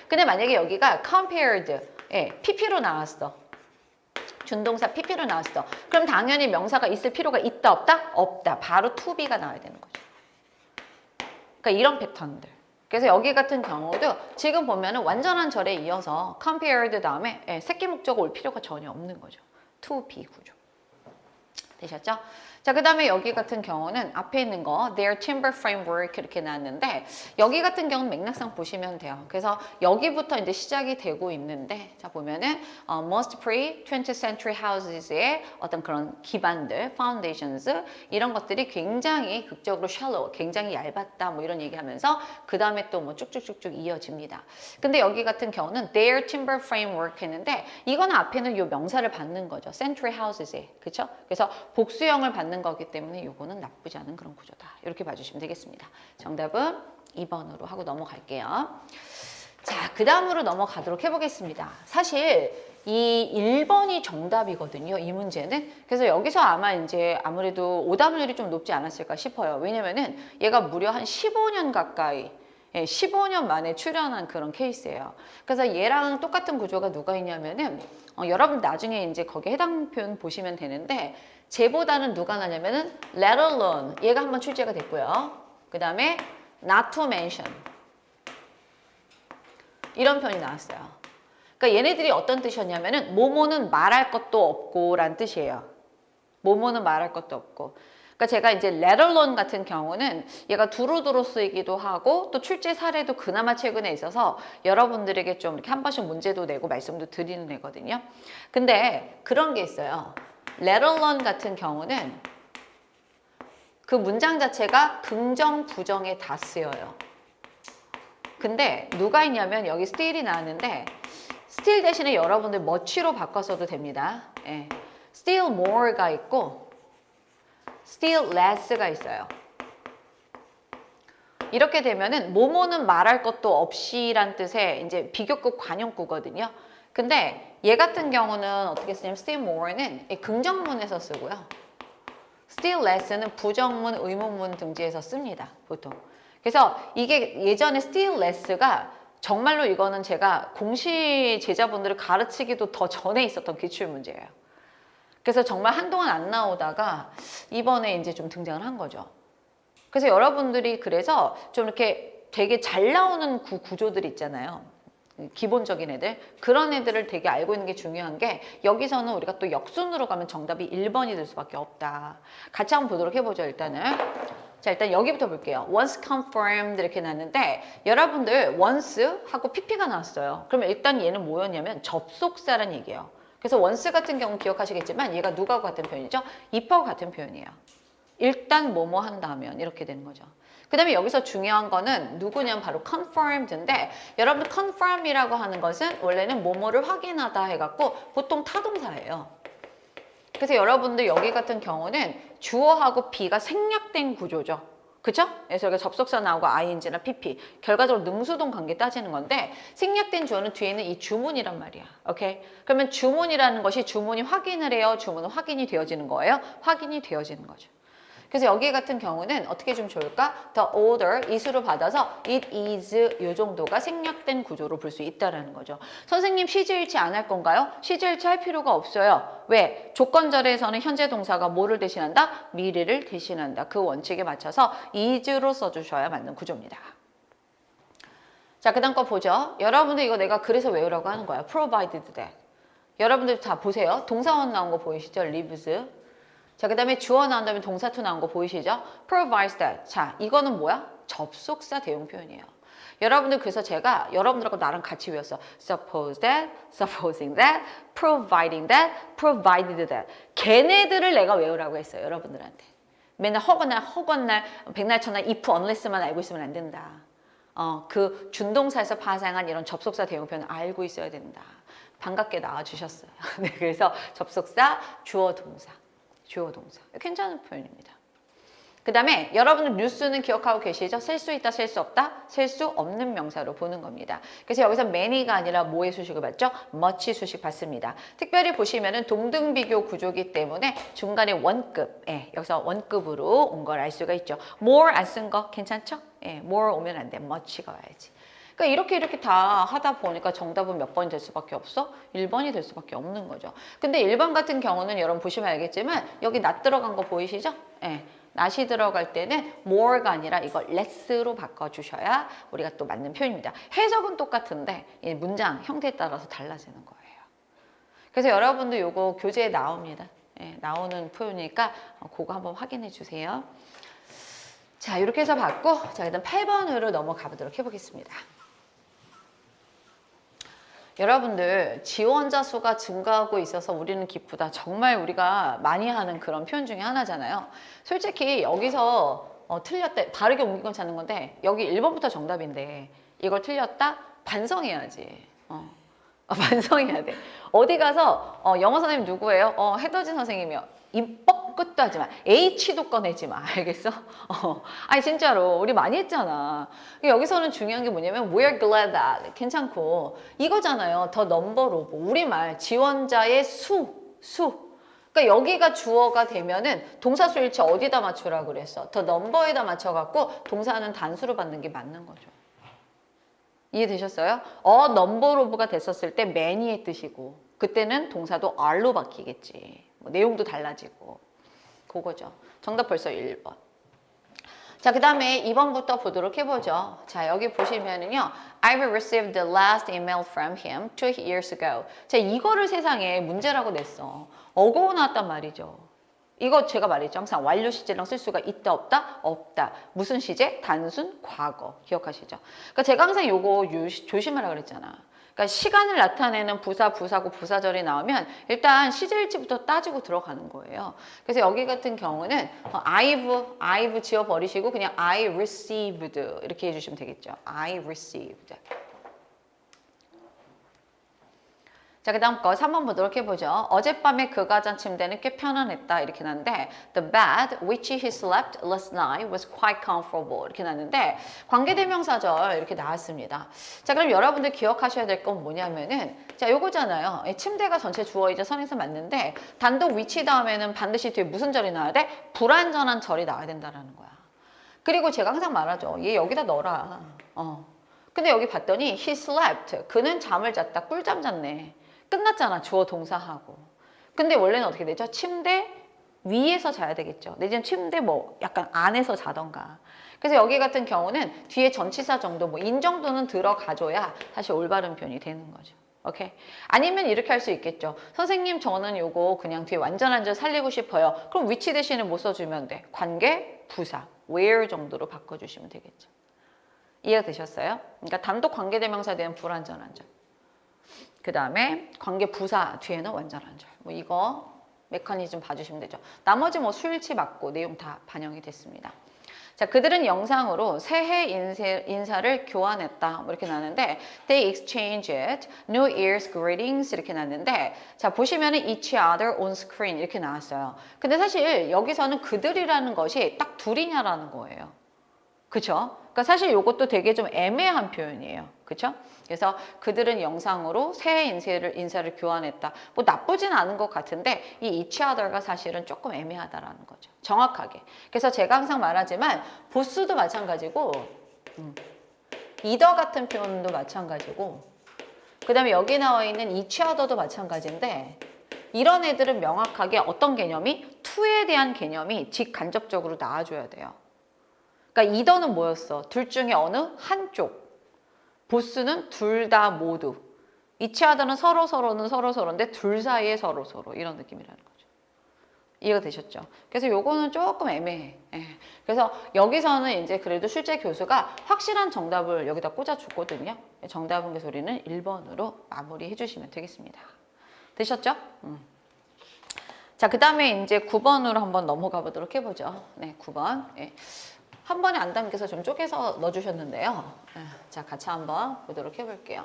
근데 만약에 여기가 compared, PP로 나왔어. 준동사 PP로 나왔어. 그럼 당연히 명사가 있을 필요가 있다, 없다? 없다. 바로 to B가 나와야 되는 거죠. 그러니까 이런 패턴들. 그래서 여기 같은 경우도 지금 보면은 완전한 절에 이어서 compared 다음에 새끼 목적 올 필요가 전혀 없는 거죠. to be 구조. 되셨죠? 자, 그 다음에 여기 같은 경우는 앞에 있는 거 their timber framework 이렇게 나왔는데 여기 같은 경우는 맥락상 보시면 돼요. 그래서 여기부터 이제 시작이 되고 있는데 자 보면은 most pre-20th century houses의 어떤 그런 기반들, foundations 이런 것들이 굉장히 극적으로 shallow, 굉장히 얇았다 뭐 이런 얘기하면서 그 다음에 또 뭐 쭉쭉쭉쭉 이어집니다. 근데 여기 같은 경우는 their timber framework 했는데 이거는 앞에는 요 명사를 받는 거죠. century houses에 그렇죠? 그래서 복수형을 받는 거기 때문에 요거는 나쁘지 않은 그런 구조다. 이렇게 봐주시면 되겠습니다. 정답은 2번으로 하고 넘어갈게요. 자, 그 다음으로 넘어가도록 해보겠습니다. 사실 이 1번이 정답이거든요. 이 문제는. 그래서 여기서 아마 이제 아무래도 오답률이 좀 높지 않았을까 싶어요. 왜냐면은 얘가 무려 한 15년 가까이 15년 만에 출연한 그런 케이스예요. 그래서 얘랑 똑같은 구조가 누가 있냐면은 여러분 나중에 이제 거기에 해당 표현 보시면 되는데 쟤보다는 누가 나냐면은 let alone 얘가 한번 출제가 됐고요. 그 다음에 not to mention 이런 표현이 나왔어요. 그러니까 얘네들이 어떤 뜻이었냐면은 뭐뭐는 말할 것도 없고 라는 뜻이에요. 뭐뭐는 말할 것도 없고. 그러니까 제가 이제 let alone 같은 경우는 얘가 두루두루 쓰이기도 하고 또 출제 사례도 그나마 최근에 있어서 여러분들에게 좀 이렇게 한 번씩 문제도 내고 말씀도 드리는 애거든요. 근데 그런 게 있어요. let alone 같은 경우는 그 문장 자체가 긍정, 부정에 다 쓰여요. 근데 누가 있냐면 여기 still이 나왔는데 still 대신에 여러분들 much로 바꿔서도 됩니다. 예. still more가 있고 still less가 있어요. 이렇게 되면은 뭐뭐는 말할 것도 없이란 뜻의 이제 비교급 관용구거든요. 근데 얘 같은 경우는 어떻게 쓰냐면 still more는 긍정문에서 쓰고요. still less는 부정문, 의문문 등지에서 씁니다. 보통. 그래서 이게 예전에 still less가 정말로 이거는 제가 공시 제자분들을 가르치기도 더 전에 있었던 기출문제예요. 그래서 정말 한동안 안 나오다가 이번에 이제 좀 등장을 한 거죠. 그래서 여러분들이 그래서 좀 이렇게 되게 잘 나오는 구조들 있잖아요. 기본적인 애들. 그런 애들을 되게 알고 있는 게 중요한 게 여기서는 우리가 또 역순으로 가면 정답이 1번이 될 수밖에 없다. 같이 한번 보도록 해보죠, 일단은. 자, 일단 여기부터 볼게요. once confirmed 이렇게 나왔는데 여러분들 once 하고 pp가 나왔어요. 그러면 일단 얘는 뭐였냐면 접속사라는 얘기예요. 그래서 once 같은 경우 기억하시겠지만 얘가 누구하고 같은 표현이죠? if하고 같은 표현이에요. 일단 뭐뭐 한다면 이렇게 되는 거죠. 그 다음에 여기서 중요한 거는 누구냐면 바로 confirmed인데 여러분들 confirm이라고 하는 것은 원래는 뭐뭐를 확인하다 해갖고 보통 타동사예요. 그래서 여러분들 여기 같은 경우는 주어하고 be가 생략된 구조죠. 그쵸? 그래서 여기 접속사 나오고 ing나 pp 결과적으로 능수동 관계 따지는 건데 생략된 주어는 뒤에는 이 주문이란 말이야. 오케이? 그러면 주문이라는 것이 주문이 확인을 해요? 주문은 확인이 되어지는 거예요? 확인이 되어지는 거죠. 그래서 여기 같은 경우는 어떻게 좀 좋을까? The order, 이수를 받아서 it is 이 정도가 생략된 구조로 볼 수 있다는 거죠. 선생님 시제일치 안 할 건가요? 시제일치 할 필요가 없어요. 왜? 조건절에서는 현재 동사가 뭐를 대신한다? 미래를 대신한다. 그 원칙에 맞춰서 is로 써주셔야 맞는 구조입니다. 자, 그 다음 거 보죠. 여러분들 이거 내가 그래서 외우라고 하는 거야. provided that. 여러분들 다 보세요. 동사원 나온 거 보이시죠? lives. 자, 그 다음에 주어 나온 다음에 동사 to 나온 거 보이시죠? provides that. 자, 이거는 뭐야? 접속사 대용 표현이에요. 여러분들 그래서 제가 여러분들하고 나랑 같이 외웠어. suppose that, supposing that, providing that, provided that. 걔네들을 내가 외우라고 했어요. 여러분들한테. 맨날 허건날, 백날 천날, if, unless만 알고 있으면 안 된다. 그 준동사에서 파생한 이런 접속사 대용 표현을 알고 있어야 된다. 반갑게 나와주셨어요. 네, 그래서 접속사, 주어, 동사. 주어 동사. 괜찮은 표현입니다. 그 다음에 여러분들 뉴스는 기억하고 계시죠? 셀 수 있다, 셀 수 없다? 셀 수 없는 명사로 보는 겁니다. 그래서 여기서 many가 아니라 뭐의 수식을 받죠? much 수식 받습니다. 특별히 보시면은 동등비교 구조기 때문에 중간에 원급, 여기서 원급으로 온 걸 알 수가 있죠. more 안 쓴 거 괜찮죠? more 오면 안 돼. much가 와야지. 그러니까 이렇게 다 하다 보니까 정답은 몇 번이 될 수밖에 없어? 1번이 될 수밖에 없는 거죠. 근데 1번 같은 경우는 여러분 보시면 알겠지만 여기 낫 들어간 거 보이시죠? not이 들어갈 때는 more가 아니라 이걸 less로 바꿔주셔야 우리가 또 맞는 표현입니다. 해석은 똑같은데 이 문장 형태에 따라서 달라지는 거예요. 그래서 여러분도 요거 교재에 나옵니다. 예, 나오는 표현이니까 그거 한번 확인해 주세요. 자, 이렇게 해서 봤고, 자, 일단 8번으로 넘어가 보도록 해보겠습니다. 여러분들, 지원자 수가 증가하고 있어서 우리는 기쁘다. 정말 우리가 많이 하는 그런 표현 중에 하나잖아요. 솔직히 여기서 틀렸다, 바르게 옮긴 건 찾는 건데, 여기 1번부터 정답인데, 이걸 틀렸다? 반성해야지. 반성해야 돼. 어디 가서 영어 선생님 누구예요? 해더진 선생님이요. 입법 끝도 하지 마. H도 꺼내지 마. 알겠어? 아니 진짜로 우리 많이 했잖아. 여기서는 중요한 게 뭐냐면 we're glad that 괜찮고 이거잖아요. the number of 우리말 지원자의 수. 그러니까 여기가 주어가 되면은 동사 수일치 어디다 맞추라 그랬어? the number에다 맞춰갖고 동사는 단수로 받는 게 맞는 거죠. 이해되셨어요? number of가 됐었을 때 many의 뜻이고 그때는 동사도 are로 바뀌겠지. 뭐 내용도 달라지고 그거죠. 정답 벌써 1번. 자, 그 다음에 2번부터 보도록 해보죠. 자, 여기 보시면은요. I've received the last email from him 2 years ago. 자, 이거를 세상에 문제라고 냈어. 어고 나왔단 말이죠. 이거 제가 말했죠. 항상 완료 시제랑 쓸 수가 있다 없다? 없다. 무슨 시제? 단순 과거. 기억하시죠? 그러니까 제가 항상 요거 조심하라 그랬잖아. 그러니까 시간을 나타내는 부사, 부사고 부사절이 나오면 일단 시제일치부터 따지고 들어가는 거예요. 그래서 여기 같은 경우는 I've 지워버리시고 그냥 I received 이렇게 해주시면 되겠죠. I received. 자, 그 다음 거 3번 보도록 해보죠. 어젯밤에 그가 잔 침대는 꽤 편안했다 이렇게 났는데 The bed which he slept last night was quite comfortable 이렇게 났는데 관계대명사절 이렇게 나왔습니다. 자, 그럼 여러분들 기억하셔야 될 건 뭐냐면은 자, 요거잖아요. 침대가 전체 주어이자 선행사 맞는데 단독 which 다음에는 반드시 뒤에 무슨 절이 나와야 돼? 불완전한 절이 나와야 된다는 거야. 그리고 제가 항상 말하죠. 얘 여기다 넣어라. 근데 여기 봤더니 he slept. 그는 잠을 잤다. 꿀잠 잤네. 끝났잖아. 주어 동사하고. 근데 원래는 어떻게 되죠? 침대 위에서 자야 되겠죠. 내지는 침대 뭐 약간 안에서 자던가. 그래서 여기 같은 경우는 뒤에 전치사 정도 뭐 인 정도는 들어가줘야 사실 올바른 표현이 되는 거죠. 오케이? 아니면 이렇게 할 수 있겠죠. 선생님 저는 요거 그냥 뒤에 완전한 절 살리고 싶어요. 그럼 which 대신에 뭐 써주면 돼? 관계, 부사, where 정도로 바꿔주시면 되겠죠. 이해가 되셨어요? 그러니까 단독 관계대명사에 대한 불완전한 절. 그 다음에 관계 부사 뒤에는 완전한 절. 뭐 이거 메커니즘 봐주시면 되죠. 나머지 뭐 수일치 맞고 내용 다 반영이 됐습니다. 자, 그들은 영상으로 새해 인사를 교환했다. 뭐 이렇게 나왔는데 They exchanged New Year's greetings 이렇게 나왔는데 자, 보시면은 each other on screen 이렇게 나왔어요. 근데 사실 여기서는 그들이라는 것이 딱 둘이냐라는 거예요. 그쵸? 그러니까 사실 이것도 되게 좀 애매한 표현이에요. 그쵸? 그래서 그들은 영상으로 새해 인사를 교환했다. 뭐 나쁘진 않은 것 같은데 이 each other가 사실은 조금 애매하다라는 거죠. 정확하게. 그래서 제가 항상 말하지만 보스도 마찬가지고 either 같은 표현도 마찬가지고 그 다음에 여기 나와 있는 each other도 마찬가지인데 이런 애들은 명확하게 어떤 개념이 to에 대한 개념이 직간접적으로 나와줘야 돼요. 그러니까 either는 뭐였어? 둘 중에 어느 한쪽. 보스는 둘 다 모두. each other는 서로는 서로인데 둘 사이에 서로 이런 느낌이라는 거죠. 이해가 되셨죠? 그래서 요거는 조금 애매해. 예. 그래서 여기서는 이제 그래도 실제 교수가 확실한 정답을 여기다 꽂아줬거든요. 정답은 그래서 우리는 1번으로 마무리해 주시면 되겠습니다. 되셨죠? 자, 그 다음에 이제 9번으로 한번 넘어가 보도록 해보죠. 네, 9번. 예. 한 번에 안 담겨서 좀 쪼개서 넣어주셨는데요. 자, 같이 한번 보도록 해볼게요.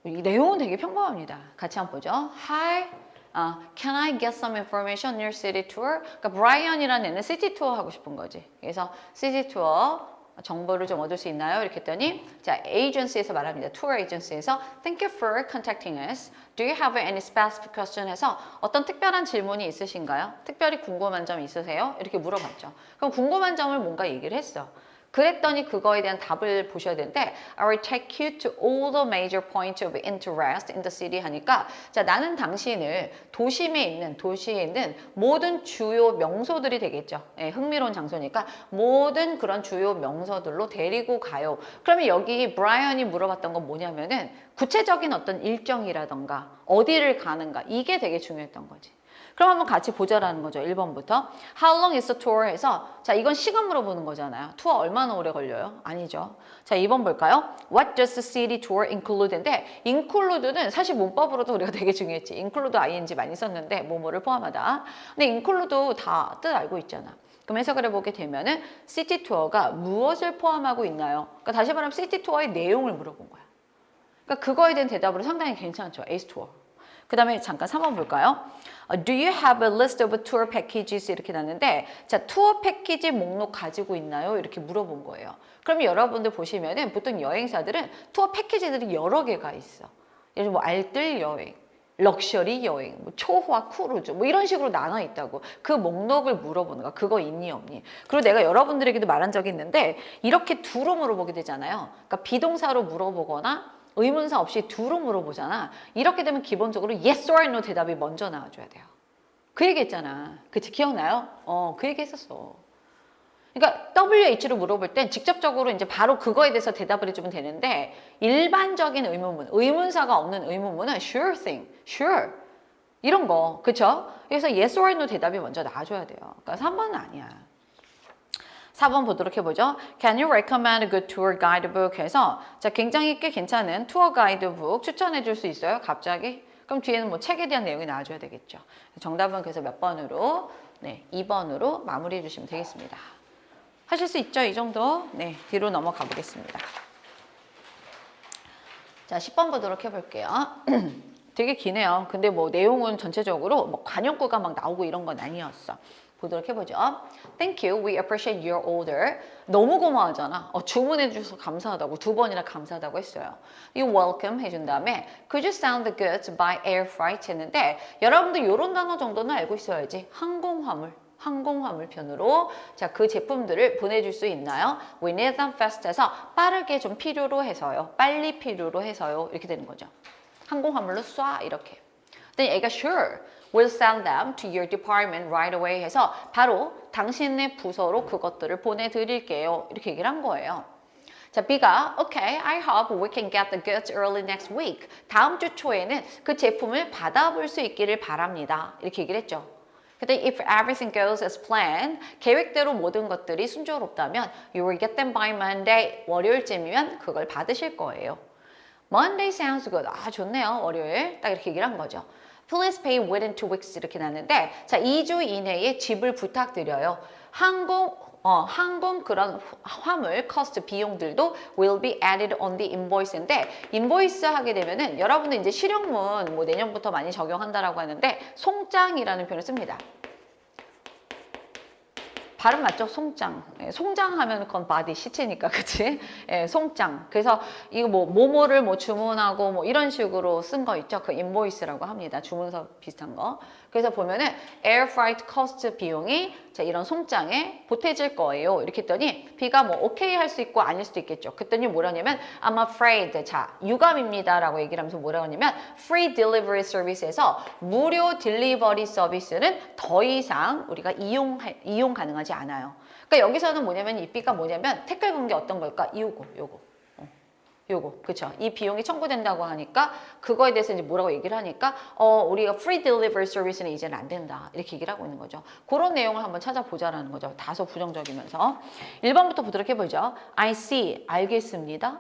이 내용은 되게 평범합니다. 같이 한번 보죠. Hi, can I get some information on your city tour? 그러니까 브라이언이라는 애는 시티 투어 하고 싶은 거지. 그래서 시티 투어 정보를 좀 얻을 수 있나요? 이렇게 했더니 자, agency에서 말합니다. tour agency에서 Thank you for contacting us. Do you have any specific question? 해서 어떤 특별한 질문이 있으신가요? 특별히 궁금한 점 있으세요? 이렇게 물어봤죠. 그럼 궁금한 점을 뭔가 얘기를 했어. 그랬더니 그거에 대한 답을 보셔야 되는데 I will take you to all the major points of interest in the city 하니까 자 나는 당신을 도시에 있는 모든 주요 명소들이 되겠죠. 예, 흥미로운 장소니까 모든 그런 주요 명소들로 데리고 가요. 그러면 여기 브라이언이 물어봤던 건 뭐냐면은 구체적인 어떤 일정이라던가 어디를 가는가 이게 되게 중요했던 거지. 그럼 한번 같이 보자라는 거죠. 1번부터. How long is the tour 해서 자 이건 시간 물어보는 거잖아요. 투어 얼마나 오래 걸려요? 아니죠. 자 2번 볼까요? What does the city tour include인데 include는 사실 문법으로도 우리가 되게 중요했지. include ing 많이 썼는데 뭐뭐를 포함하다. 근데 include 다 뜻 알고 있잖아. 그럼 해석을 해보게 되면은 시티 투어가 무엇을 포함하고 있나요? 그러니까 다시 말하면 시티 투어의 내용을 물어본 거야. 그러니까 그거에 대한 대답으로 상당히 괜찮죠. 에이스 투어. 그 다음에 잠깐 3번 볼까요? Do you have a list of tour packages? 이렇게 났는데 자 투어 패키지 목록 가지고 있나요? 이렇게 물어본 거예요. 그럼 여러분들 보시면은 보통 여행사들은 투어 패키지들이 여러 개가 있어. 예를 들어 뭐 알뜰 여행, 럭셔리 여행, 뭐 초호화 크루즈 뭐 이런 식으로 나눠 있다고. 그 목록을 물어보는 거야. 그거 있니 없니? 그리고 내가 여러분들에게도 말한 적이 있는데 이렇게 두로 물어보게 되잖아요. 그러니까 비동사로 물어보거나 의문사 없이 두로 물어보잖아. 이렇게 되면 기본적으로 yes or no 대답이 먼저 나와줘야 돼요. 그 얘기했잖아. 그치? 기억나요? 그 얘기 했었어. 그러니까 WH로 물어볼 땐 직접적으로 이제 바로 그거에 대해서 대답을 해주면 되는데 일반적인 의문문, 의문사가 없는 의문문은 sure thing, sure 이런 거, 그쵸? 그래서 yes or no 대답이 먼저 나와줘야 돼요. 그러니까 3번은 아니야. 4번 보도록 해보죠. Can you recommend a good tour guidebook? 해서 자 굉장히 꽤 괜찮은 투어 가이드북 추천해 줄 수 있어요? 갑자기? 그럼 뒤에는 뭐 책에 대한 내용이 나와줘야 되겠죠. 정답은 그래서 몇 번으로? 네, 2번으로 마무리해 주시면 되겠습니다. 하실 수 있죠? 이 정도? 네, 뒤로 넘어가 보겠습니다. 자, 10번 보도록 해볼게요. 되게 기네요. 근데 뭐 내용은 전체적으로 뭐 관용구가 막 나오고 이런 건 아니었어. 보도록 해보죠. Thank you. We appreciate your order. 너무 고마워하잖아. 주문해 주셔서 감사하다고 2번이나 감사하다고 했어요. You welcome 해준 다음에 Could you send the goods by air freight 했는데 여러분들 이런 단어 정도는 알고 있어야지. 항공화물 편으로 자, 그 제품들을 보내줄 수 있나요? We need them fast 해서 빠르게 좀 필요로 해서요. 빨리 필요로 해서요. 이렇게 되는 거죠. 항공화물로 쏴 이렇게. 그랬더니 애가 sure. We'll send them to your department right away 해서 바로 당신의 부서로 그것들을 보내드릴게요. 이렇게 얘기를 한 거예요. 자, B가 Okay, I hope we can get the goods early next week. 다음 주 초에는 그 제품을 받아볼 수 있기를 바랍니다. 이렇게 얘기를 했죠. 그랬더니 If everything goes as planned, 계획대로 모든 것들이 순조롭다면 You will get them by Monday. 월요일쯤이면 그걸 받으실 거예요. Monday sounds good. 아, 좋네요. 월요일. 딱 이렇게 얘기를 한 거죠. Please pay within 2 weeks 이렇게 났는데 자 2주 이내에 지불 부탁드려요. 항공 그런 화물 cost 비용들도 will be added on the invoice인데 인보이스 하게 되면은 여러분들 이제 실용문 뭐 내년부터 많이 적용한다라고 하는데 송장이라는 표현을 씁니다. 발음 맞죠? 송장. 예, 송장하면 그건 바디 시체니까, 그치? 예, 송장. 그래서 이거 뭐를 주문하고 뭐 이런 식으로 쓴 거 있죠? 그 인보이스라고 합니다. 주문서 비슷한 거. 그래서 보면은 air freight cost 비용이 자, 이런 송장에 보태질 거예요. 이렇게 했더니 B가 뭐 오케이 할 수 있고 아닐 수도 있겠죠. 그랬더니 뭐라냐면 I'm afraid. 자, 유감입니다라고 얘기를 하면서 뭐라고 하냐면 free delivery service에서 무료 딜리버리 서비스는 더 이상 우리가 이용 가능하지 않아요. 그러니까 여기서는 뭐냐면 이 B가 뭐냐면 태클 건 게 어떤 걸까? 요거 그쵸? 이 비용이 청구된다고 하니까 그거에 대해서 이제 뭐라고 얘기를 하니까 우리가 free delivery service는 이제는 안 된다 이렇게 얘기를 하고 있는 거죠. 그런 내용을 한번 찾아보자라는 거죠. 다소 부정적이면서 1번부터 보도록 해보죠. I see 알겠습니다.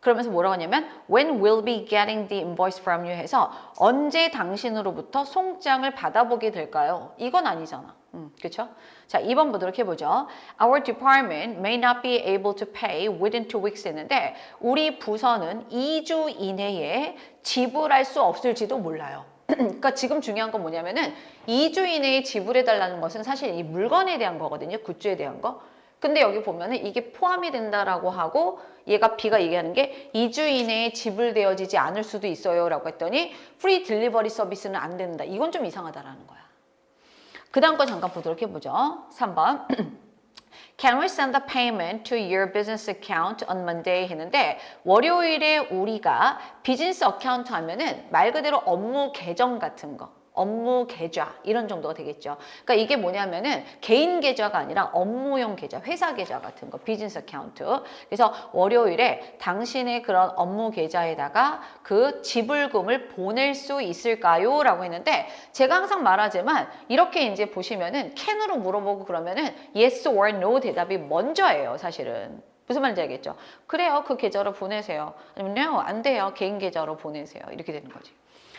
그러면서 뭐라고 하냐면 When will be getting the invoice from you 해서 언제 당신으로부터 송장을 받아보게 될까요? 이건 아니잖아. 그렇죠? 자, 2번 보도록 해보죠. Our department may not be able to pay within 2 weeks 했는데 우리 부서는 2주 이내에 지불할 수 없을지도 몰라요. 그러니까 지금 중요한 건 뭐냐면은 2주 이내에 지불해달라는 것은 사실 이 물건에 대한 거거든요. 굿즈에 대한 거. 근데 여기 보면은 이게 포함이 된다라고 하고 얘가 B가 얘기하는 게 2주 이내에 지불되어지지 않을 수도 있어요 라고 했더니 프리 딜리버리 서비스는 안 된다. 이건 좀 이상하다라는 거야. 그 다음 거 잠깐 보도록 해보죠. 3번 Can we send the payment to your business account on Monday? 했는데 월요일에 우리가 비즈니스 어카운트 하면은 말 그대로 업무 계정 같은 거. 업무 계좌 이런 정도가 되겠죠. 그러니까 이게 뭐냐면은 개인 계좌가 아니라 업무용 계좌, 회사 계좌 같은 거, 비즈니스 어카운트. 그래서 월요일에 당신의 그런 업무 계좌에다가 그 지불금을 보낼 수 있을까요? 라고 했는데 제가 항상 말하지만 이렇게 이제 보시면은 can으로 물어보고 그러면은 yes or no 대답이 먼저예요, 사실은. 무슨 말인지 알겠죠? 그래요, 그 계좌로 보내세요. 아니면 no, 안 돼요, 개인 계좌로 보내세요. 이렇게 되는 거지.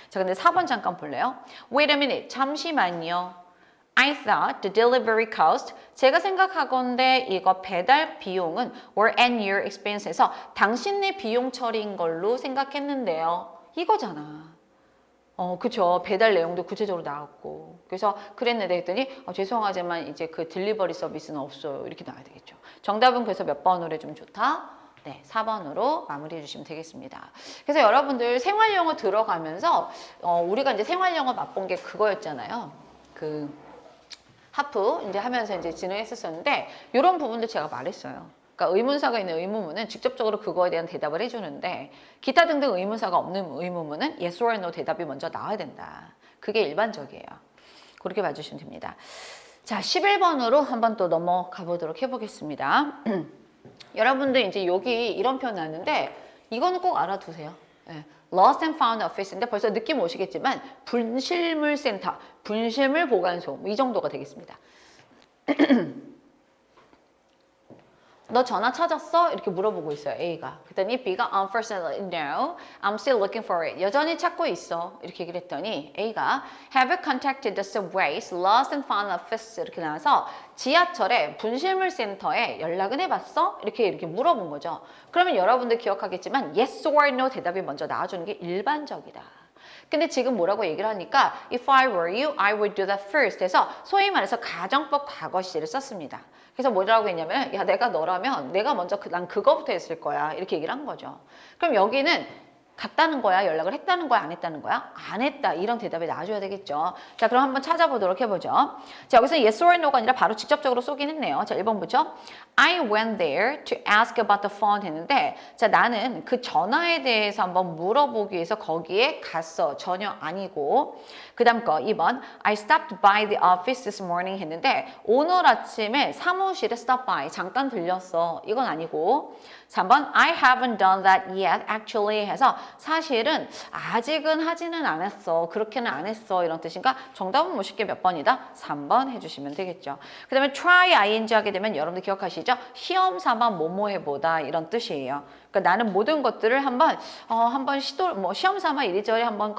자, 근데 4번 잠깐 볼래요? Wait a minute, 잠시만요. I thought the delivery cost, 제가 생각하건대 이거 배달 비용은 were at your expense에서 당신네 비용 처리인 걸로 생각했는데요. 이거잖아. 그쵸. 배달 내용도 구체적으로 나왔고. 그래서 그랬는데 했더니 죄송하지만 이제 그 딜리버리 서비스는 없어요. 이렇게 나와야 되겠죠. 정답은 그래서 몇 번으로 좀 좋다? 네, 4번으로 마무리해 주시면 되겠습니다. 그래서 여러분들 생활영어 들어가면서 우리가 이제 생활영어 맛본 게 그거였잖아요. 그 하프 이제 하면서 이제 진행했었는데 이런 부분도 제가 말했어요. 그러니까 의문사가 있는 의문문은 직접적으로 그거에 대한 대답을 해주는데 기타 등등 의문사가 없는 의문문은 yes or no 대답이 먼저 나와야 된다. 그게 일반적이에요. 그렇게 봐주시면 됩니다. 자, 11번으로 한번 또 넘어가 보도록 해보겠습니다. 여러분들 이제 여기 이런 표현 나왔는데 이거는 꼭 알아두세요. 네. Lost and Found Office인데 벌써 느낌 오시겠지만 분실물 센터, 분실물 보관소 이 정도가 되겠습니다. 너 전화 찾았어? 이렇게 물어보고 있어요, A가. 그랬더니 B가 unfortunately no, I'm still looking for it. 여전히 찾고 있어. 이렇게 얘기를 했더니 A가 have you contacted the subway's lost and found office? 이렇게 나와서 지하철의 분실물 센터에 연락은 해봤어? 이렇게 물어본 거죠. 그러면 여러분들 기억하겠지만 yes or no 대답이 먼저 나와주는 게 일반적이다. 근데 지금 뭐라고 얘기를 하니까 If I were you, I would do that first 해서 소위 말해서 가정법 과거 시제를 썼습니다. 그래서 뭐라고 했냐면 야 내가 너라면 내가 먼저 난 그거부터 했을 거야 이렇게 얘기를 한 거죠. 그럼 여기는 갔다는 거야? 연락을 했다는 거야? 안 했다는 거야? 안 했다. 이런 대답이 나와줘야 되겠죠. 자, 그럼 한번 찾아보도록 해보죠. 자, 여기서 yes or no가 아니라 바로 직접적으로 쏘긴 했네요. 자, 1번 보죠. I went there to ask about the phone 했는데 자, 나는 그 전화에 대해서 한번 물어보기 위해서 거기에 갔어. 전혀 아니고 그 다음 거 2번 I stopped by the office this morning 했는데 오늘 아침에 사무실에 stop by 잠깐 들렸어. 이건 아니고 3번 I haven't done that yet actually 해서 사실은 아직은 하지는 않았어. 그렇게는 안 했어. 이런 뜻인가? 정답은 뭐 쉽게 몇 번이다? 3번 해주시면 되겠죠. 그 다음에 try ing 하게 되면 여러분들 기억하시죠? 시험 삼아 뭐뭐 해보다 이런 뜻이에요. 그러니까 나는 모든 것들을 한번 시험 삼아 이리저리 한번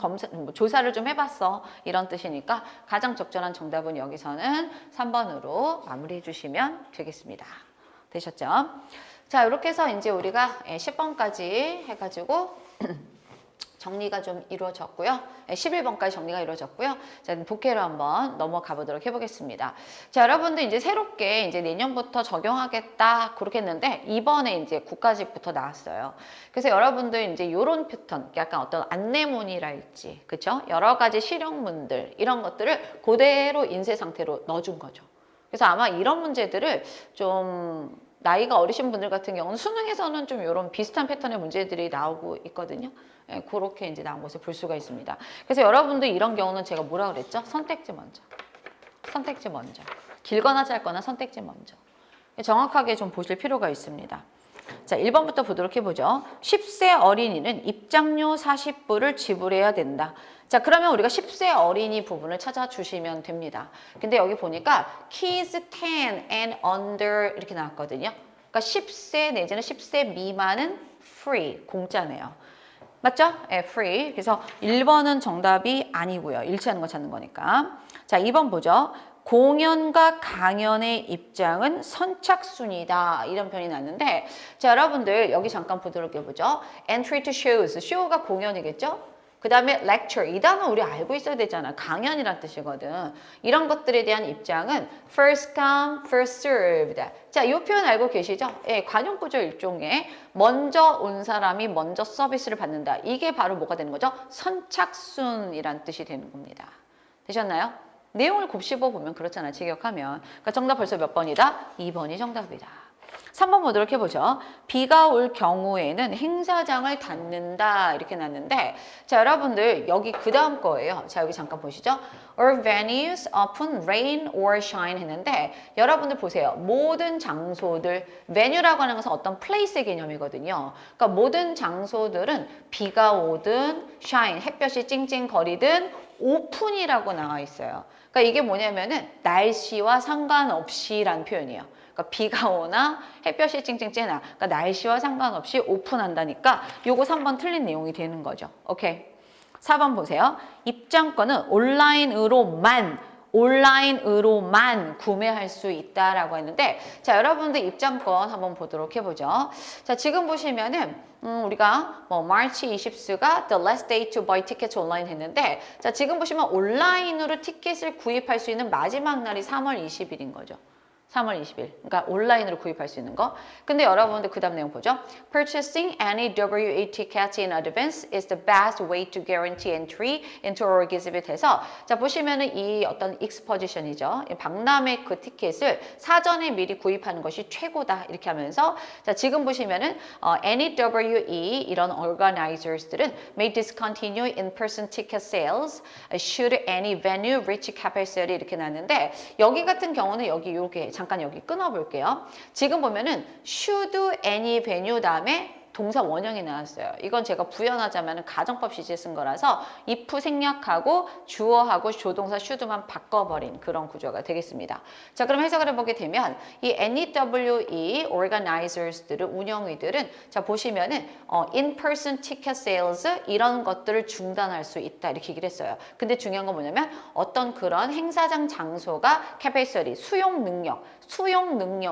조사를 좀 해봤어. 이런 뜻이니까 가장 적절한 정답은 여기서는 3번으로 마무리해 주시면 되겠습니다. 되셨죠? 자, 이렇게 해서 이제 우리가 10번까지 해가지고 정리가 좀 이루어졌고요. 11번까지 정리가 이루어졌고요. 자, 독해로 한번 넘어가 보도록 해보겠습니다. 자, 여러분들 이제 새롭게 이제 내년부터 적용하겠다 그렇게 했는데 이번에 이제 국가직부터 나왔어요. 그래서 여러분들 이제 이런 패턴, 약간 어떤 안내문이랄지, 그쵸? 여러 가지 실용문들 이런 것들을 그대로 인쇄 상태로 넣어준 거죠. 그래서 아마 이런 문제들을 좀 나이가 어리신 분들 같은 경우는 수능에서는 좀 이런 비슷한 패턴의 문제들이 나오고 있거든요. 예, 그렇게 이제 나온 것을 볼 수가 있습니다. 그래서 여러분들 이런 경우는 제가 뭐라 그랬죠? 선택지 먼저. 선택지 먼저. 길거나 짧거나 선택지 먼저. 정확하게 좀 보실 필요가 있습니다. 자, 1번부터 보도록 해보죠. 10세 어린이는 입장료 40불을 지불해야 된다. 자, 그러면 우리가 10세 어린이 부분을 찾아주시면 됩니다. 근데 여기 보니까 kids 10 and under 이렇게 나왔거든요. 그러니까 10세 내지는 10세 미만은 free, 공짜네요. 맞죠? 네, free. 그래서 1번은 정답이 아니고요. 일치하는 거 찾는 거니까. 자, 2번 보죠. 공연과 강연의 입장은 선착순이다. 이런 표현이 났는데 자, 여러분들 여기 잠깐 보도록 해보죠. Entry to shows. 쇼가 공연이겠죠? 그 다음에 lecture. 이 단어 우리 알고 있어야 되잖아. 강연이란 뜻이거든. 이런 것들에 대한 입장은 first come, first served. 자, 이 표현 알고 계시죠? 예, 관용구조 일종의 먼저 온 사람이 먼저 서비스를 받는다. 이게 바로 뭐가 되는 거죠? 선착순이란 뜻이 되는 겁니다. 되셨나요? 내용을 곱씹어 보면 그렇잖아요. 직역하면. 그러니까 정답 벌써 몇 번이다? 2번이 정답이다. 3번 보도록 해보죠. 비가 올 경우에는 행사장을 닫는다 이렇게 놨는데 자 여러분들 여기 그 다음 거예요. 자 여기 잠깐 보시죠. All venues open rain or shine 했는데 여러분들 보세요. 모든 장소들 venue라고 하는 것은 어떤 place의 개념이거든요. 그러니까 모든 장소들은 비가 오든 shine 햇볕이 찡찡거리든 오픈이라고 나와 있어요. 그러니까 이게 뭐냐면은 날씨와 상관없이라는 표현이에요. 그러니까 비가 오나 햇볕이 찡찡 쬐나 그러니까 날씨와 상관없이 오픈한다니까 요거 3번 틀린 내용이 되는 거죠. 오케이. 4번 보세요. 입장권은 온라인으로만 구매할 수 있다라고 했는데 자 여러분들 입장권 한번 보도록 해보죠. 자 지금 보시면은 우리가 뭐 March 20스가 the last day to buy tickets online 했는데 자 지금 보시면 온라인으로 티켓을 구입할 수 있는 마지막 날이 3월 20일인 거죠. 3월 20일. 그러니까 온라인으로 구입할 수 있는 거. 근데 여러분들 그 다음 내용 보죠. Purchasing any WA tickets in advance is the best way to guarantee entry into our exhibit 해서 자 보시면은 이 어떤 exposition이죠. 박람회 그 티켓을 사전에 미리 구입하는 것이 최고다. 이렇게 하면서 자 지금 보시면은 any WE 이런 organizers들은 may discontinue in-person ticket sales should any venue reach capacity 이렇게 나왔는데 여기 같은 경우는 여기 이렇게 잠깐 여기 끊어볼게요. 지금 보면은 should any venue 다음에 동사 원형이 나왔어요. 이건 제가 부연하자면 가정법 시제 쓴 거라서 if 생략하고 주어하고 조동사 should만 바꿔버린 그런 구조가 되겠습니다. 자, 그럼 해석을 해보게 되면 이 NEWE organizers들은 운영위들은 자 보시면은 in-person ticket sales 이런 것들을 중단할 수 있다 이렇게 얘기를 했어요. 근데 중요한 건 뭐냐면 어떤 그런 행사장 장소가 capacity 수용 능력,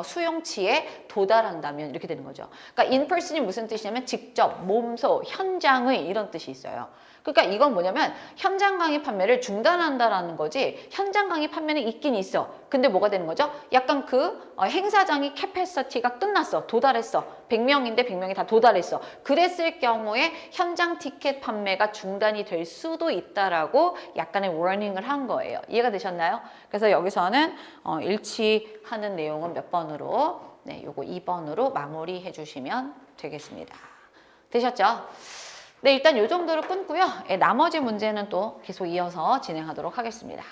수용치에 도달한다면 이렇게 되는 거죠. 그러니까 in-person이 무슨 뜻이냐면 직접, 몸소, 현장의 이런 뜻이 있어요. 그러니까 이건 뭐냐면 현장 강의 판매를 중단한다라는 거지 현장 강의 판매는 있긴 있어. 근데 뭐가 되는 거죠? 약간 그 행사장이 캐패시티가 끝났어. 도달했어. 100명인데 100명이 다 도달했어. 그랬을 경우에 현장 티켓 판매가 중단이 될 수도 있다라고 약간의 워닝을 한 거예요. 이해가 되셨나요? 그래서 여기서는 일치하는 내용은 몇 번으로? 네, 요거 2번으로 마무리해 주시면 되겠습니다. 되셨죠? 네, 일단 요 정도로 끊고요. 나머지 문제는 또 계속 이어서 진행하도록 하겠습니다.